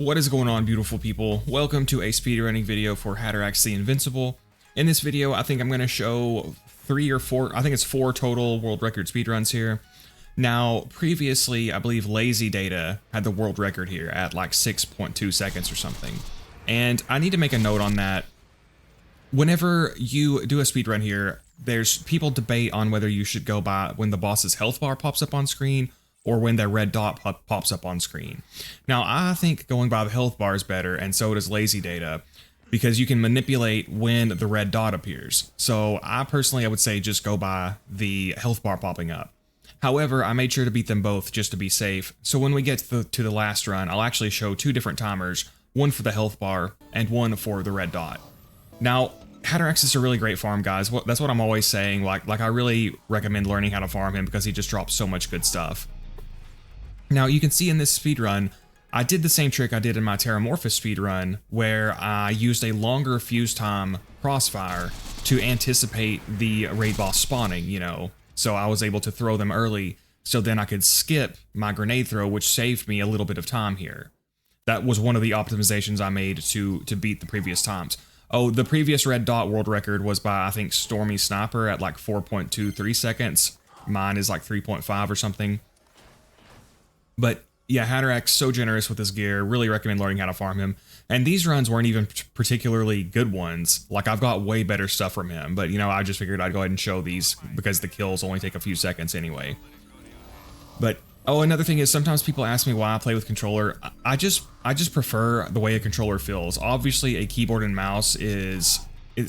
What is going on, beautiful people? Welcome to a speedrunning video for Haderax the Invincible. In this video, I think I'm going to show 3 or 4, I think it's 4 total world record speedruns here. Now, previously, I believe Lazy Data had the world record here at like 6.2 seconds or something. And I need to make a note on that. Whenever you do a speedrun here, there's people debate on whether you should go by when the boss's health bar pops up on screen or when their red dot pops up on screen. Now, I think going by the health bar is better, and so does Lazy Data, because you can manipulate when the red dot appears. So I would say just go by the health bar popping up. However, I made sure to beat them both just to be safe. So when we get to the last run, I'll actually show 2 different timers, one for the health bar and one for the red dot. Now, Haderax is a really great farm, guys. That's what I'm always saying. Like I really recommend learning how to farm him because he just drops so much good stuff. Now, you can see in this speedrun, I did the same trick I did in my Terramorphous speedrun, where I used a longer fuse time crossfire to anticipate the raid boss spawning, you know. So I was able to throw them early, so then I could skip my grenade throw, which saved me a little bit of time here. That was one of the optimizations I made to beat the previous times. Oh, the previous red dot world record was by, I think, Stormy Sniper at like 4.23 seconds. Mine is like 3.5 or something. But yeah, Haderax, so generous with his gear. Really recommend learning how to farm him. And these runs weren't even particularly good ones. Like, I've got way better stuff from him. But, you know, I just figured I'd go ahead and show these because the kills only take a few seconds anyway. But, oh, another thing is sometimes people ask me why I play with controller. I just prefer the way a controller feels. Obviously, a keyboard and mouse it's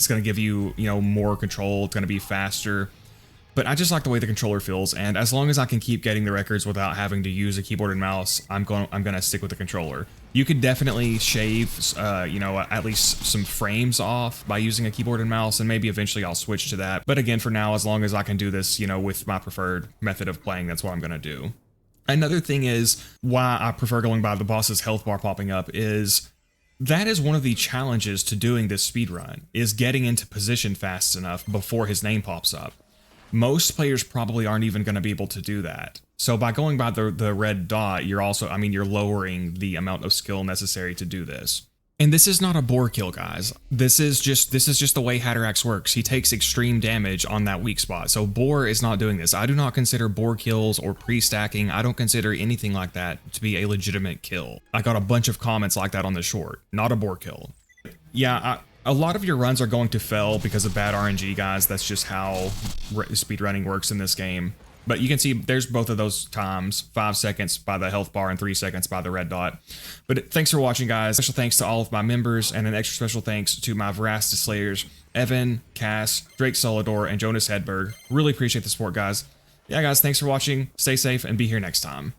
going to give you, you know, more control. It's going to be faster. But I just like the way the controller feels, and as long as I can keep getting the records without having to use a keyboard and mouse, I'm gonna stick with the controller. You could definitely shave, you know, at least some frames off by using a keyboard and mouse, and maybe eventually I'll switch to that. But again, for now, as long as I can do this, you know, with my preferred method of playing, that's what I'm gonna do. Another thing is why I prefer going by the boss's health bar popping up is that is one of the challenges to doing this speedrun, is getting into position fast enough before his name pops up. Most players probably aren't even going to be able to do that. So by going by the red dot, you're also, I mean, you're lowering the amount of skill necessary to do this. And this is not a bore kill, guys. This is just the way Haderax works. He takes extreme damage on that weak spot. So bore is not doing this. I do not consider bore kills or pre-stacking. I don't consider anything like that to be a legitimate kill. I got a bunch of comments like that on the short. Not a bore kill. Yeah, a lot of your runs are going to fail because of bad RNG, guys. That's just how speedrunning works in this game. But you can see there's both of those times, 5 seconds by the health bar and 3 seconds by the red dot. But thanks for watching, guys. Special thanks to all of my members, and an extra special thanks to my Veracity Slayers, Evan, Cass, Drake Solidor, and Jonas Hedberg. Really appreciate the support, guys. Yeah, guys, thanks for watching. Stay safe and be here next time.